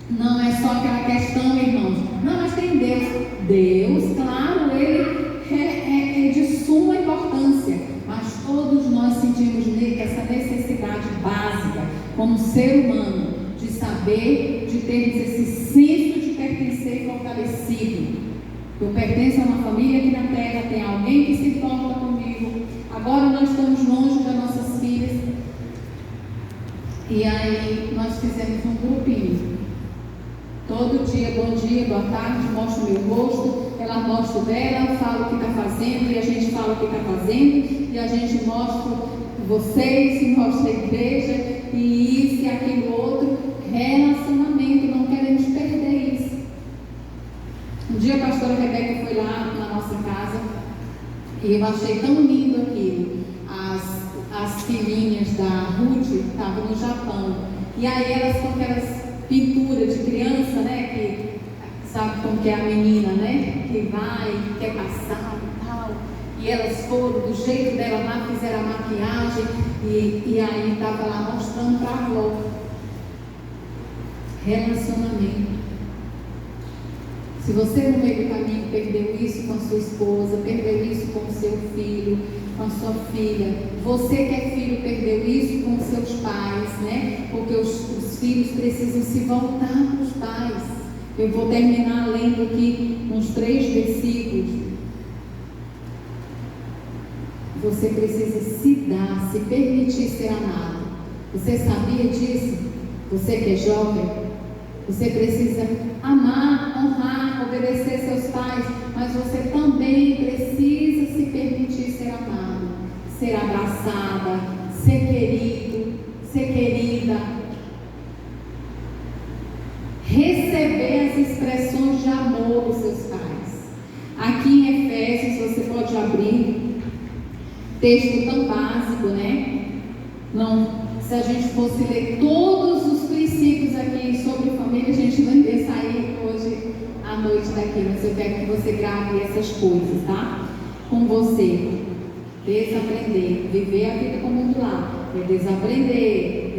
Não é só aquela questão, irmãos. Não, mas tem Deus. Deus, claro, ele é de suma importância. Mas todos nós sentimos essa necessidade básica, como ser humano, de saber, de termos esse senso de pertencer fortalecido. Eu pertenço a uma família aqui na terra, tem alguém que se importa comigo. Agora nós estamos longe das nossas filhas. E aí nós fizemos um grupinho. Todo dia, bom dia, boa tarde, mostro o meu rosto, ela mostra o dela, fala o que está fazendo, e a gente fala o que está fazendo, e a gente mostra vocês, e mostra a igreja, e isso e aquilo outro. Relacionamento, não queremos perder isso. Um dia a pastora Rebeca foi lá na nossa casa, e eu achei tão lindo aquilo. As filhinhas da Ruth estavam no Japão, e aí elas com aquelas pinturas de criança, né, que sabe como que é a menina, né, que vai, quer passar e tal, e elas foram do jeito dela lá, fizeram a maquiagem, e aí estava lá mostrando para a avó. Relacionamento. Se você no meio do caminho perdeu isso com a sua esposa, perdeu isso com o seu filho, com a sua filha, você que é filho perdeu isso com os seus pais, né? Porque os filhos precisam se voltar para os pais. Eu vou terminar lendo aqui uns 3 versículos. Você precisa se dar, se permitir ser amado. Você sabia disso? Você que é jovem, você precisa amar, honrar, obedecer seus pais, mas você também precisa se permitir ser amado, ser abraçada, ser querido, ser querida, receber as expressões de amor dos seus pais. Aqui em Efésios, você pode abrir, texto tão básico, né? Não, se a gente fosse ler todos os princípios aqui sobre família, a gente não ia sair hoje à noite daqui, mas eu quero que você grave essas coisas, tá? Com você. Desaprender, viver a vida como um lar, é desaprender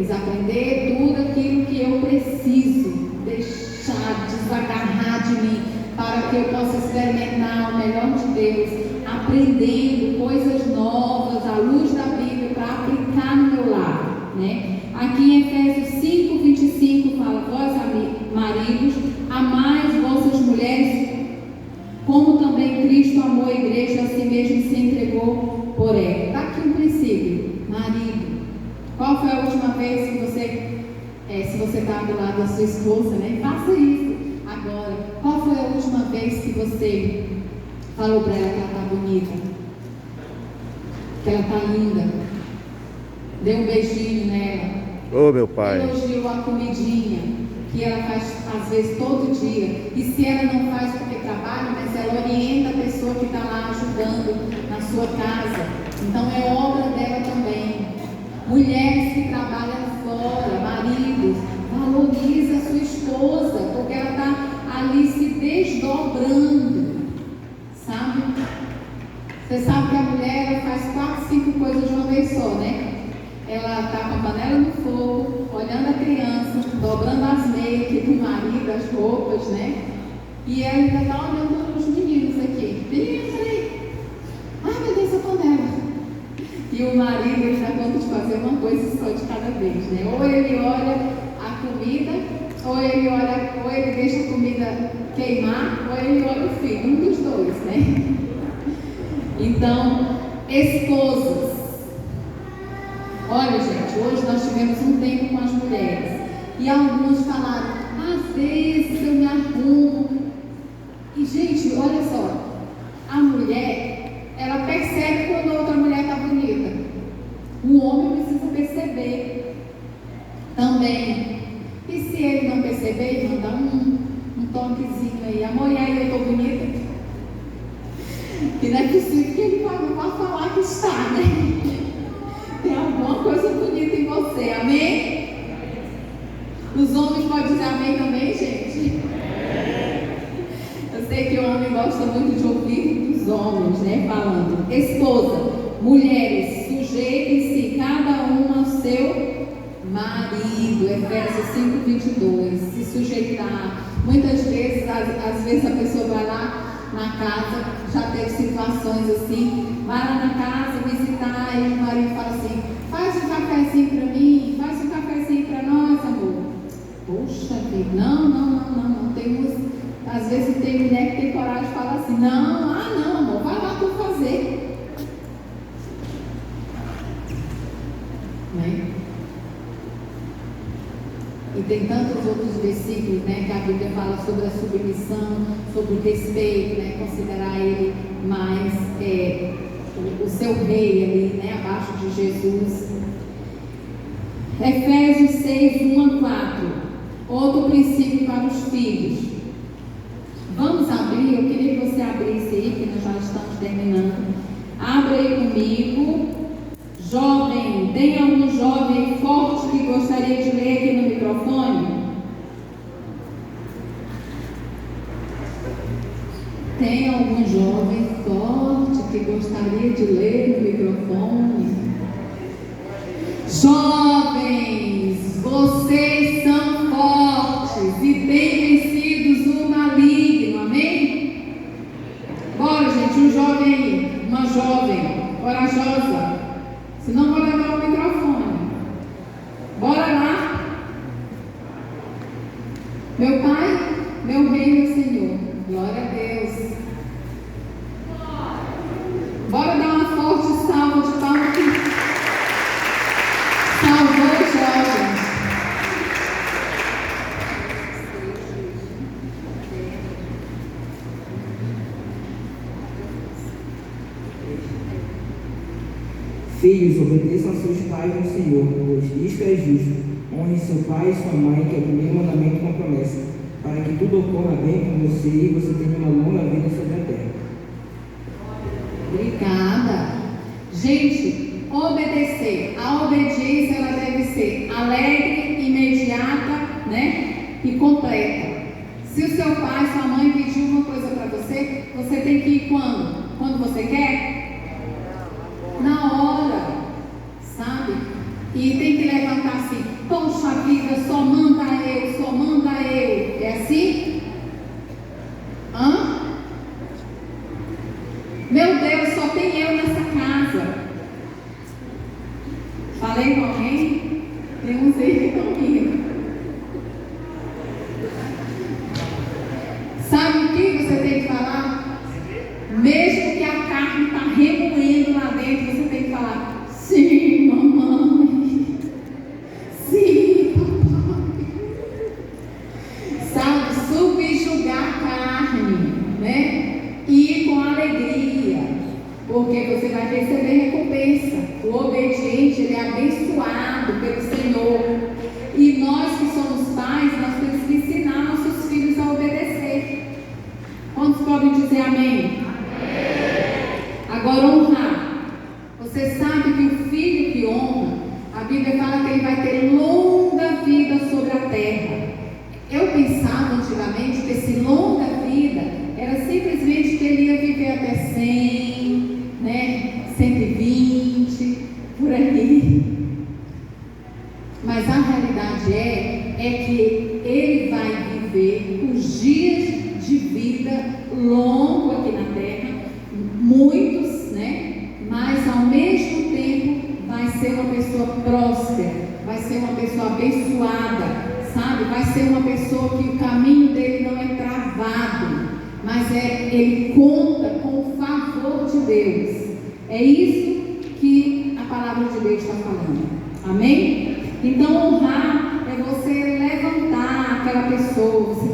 tudo aquilo que eu preciso deixar, desagarrar de mim, para que eu possa experimentar o melhor de Deus, aprendendo coisas novas à luz da Bíblia para aplicar no meu lar, né? Aqui em Efésios 5:25 fala: vós, maridos, amais vossas mulheres, como também Cristo amou a igreja, a si mesmo se entregou por ela. Está aqui um princípio. Marido, qual foi a última vez que você, se você está do lado da sua esposa, né? Faça isso agora. Qual foi a última vez que você falou para ela que ela está bonita, que ela está linda, deu um beijinho nela, Meu pai. elogiou a comidinha que ela faz às vezes todo dia, e se ela não faz porque trabalha, mas ela orienta a pessoa que está lá ajudando na sua casa, então é obra dela também. Mulheres que trabalham fora, maridos, valoriza a sua esposa, porque ela está ali se desdobrando, sabe? Você sabe que a mulher ela faz 4, 5 coisas de uma vez só, né? Ela está com a panela no fogo, olhando a criança, dobrando as meias do marido, as roupas, né? E ela ainda está olhando para os meninos aqui. Menino, peraí. Ai, meu Deus, essa panela. E o marido, ele dá conta de fazer uma coisa só de cada vez, né? Ou ele olha a comida, ou ele deixa a comida queimar, ou ele olha o filho, um dos dois, né? Então, esposas. Olha, gente, hoje nós tivemos um tempo com as mulheres. E alguns falaram, às vezes eu me arrumo. E, gente, olha só. A mulher, ela percebe quando a outra mulher está bonita. O homem precisa perceber também. E se ele não perceber, ele manda um toquezinho aí. Amor, e aí eu estou bonita? E não é possível que ele vai falar que está, né? Tem alguma coisa bonita em você, amém? Os homens podem dizer amém também, gente? Eu sei que o homem gosta muito de ouvir dos homens, né? Falando. Esposa, mulheres, sujeitem-se cada uma ao seu marido. Efésios 5:22. Se sujeitar. Muitas vezes, às vezes a pessoa vai lá na casa, já teve situações assim, vai lá na casa visitar e o marido fala assim, faz um cafezinho para mim, faz um cafezinho para nós, amor. Poxa vida, não, temos, às vezes tem mulher que tem coragem de falar assim, não, amor, vai lá tu fazer. Né? E tem tantos outros versículos, né, que a Bíblia fala sobre a submissão, sobre o respeito, né, considerar ele mais o seu rei ali, né, abaixo de Jesus. Efésios 6:1-4. Outro princípio para os filhos. Vamos abrir, eu queria que você abrisse aí, que nós já estamos terminando. Abra aí comigo. Jovem, tem algum jovem forte que gostaria de ler aqui no microfone? Tem algum jovem forte que gostaria de ler no microfone? Jovens, vocês são fortes e têm vencido o maligno, amém? Bora, gente, um jovem aí, uma jovem corajosa. Se não, vou levar o microfone. Bora lá. Meu Pai, meu Rei, meu Senhor. Glória a Deus. Bora dar uma forte salva de palmas que salvou os jovens. Filhos, obedeçam a seus pais no Senhor, pois isto é justo. Honre seu pai e sua mãe, que é o primeiro mandamento com promessa, para que tudo ocorra bem com você e você tenha uma longa vida sobre a terra. Obrigada. Gente, obedecer. A obediência ela deve ser alegre, imediata, né? E completa. Se o seu pai, sua mãe pedir uma coisa para você, você tem que ir quando? Quando você quer? Na hora, sabe? E tem que levantar assim, poxa vida, só manda eu. É assim? Hã? Meu Deus, só tem eu nessa casa. Falei com alguém? Tem uns aí que estão rindo. Sabe o que você tem que falar? Mesmo que a carne está remoendo lá dentro, você tem que falar, sim, mamãe. Sim, papai. Sabe, subjugar a carne, né? E ir com alegria, porque você vai receber recompensa. O obediente, ele é abençoado pelo Senhor. E nós que somos pais, nós temos que ensinar nossos filhos a obedecer. Quantos podem dizer amém? Agora, honrar. Você sabe que o filho que honra, a verdade é que ele vai viver os dias de vida longo aqui na terra, muitos, né? Mas ao mesmo tempo vai ser uma pessoa próspera, vai ser uma pessoa abençoada, sabe? Vai ser uma pessoa que o caminho dele não é travado, mas ele conta com o favor de Deus. É isso que a palavra de Deus está falando. Amém? Então honrar é você levantar aquela pessoa. Você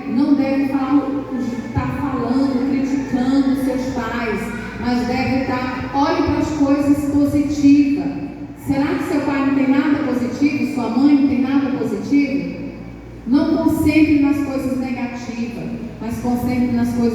não deve estar falando, criticando seus pais, mas deve estar, olhe para as coisas positivas. Será que seu pai não tem nada positivo? Sua mãe não tem nada positivo? Não concentre nas coisas negativas, mas concentre nas coisas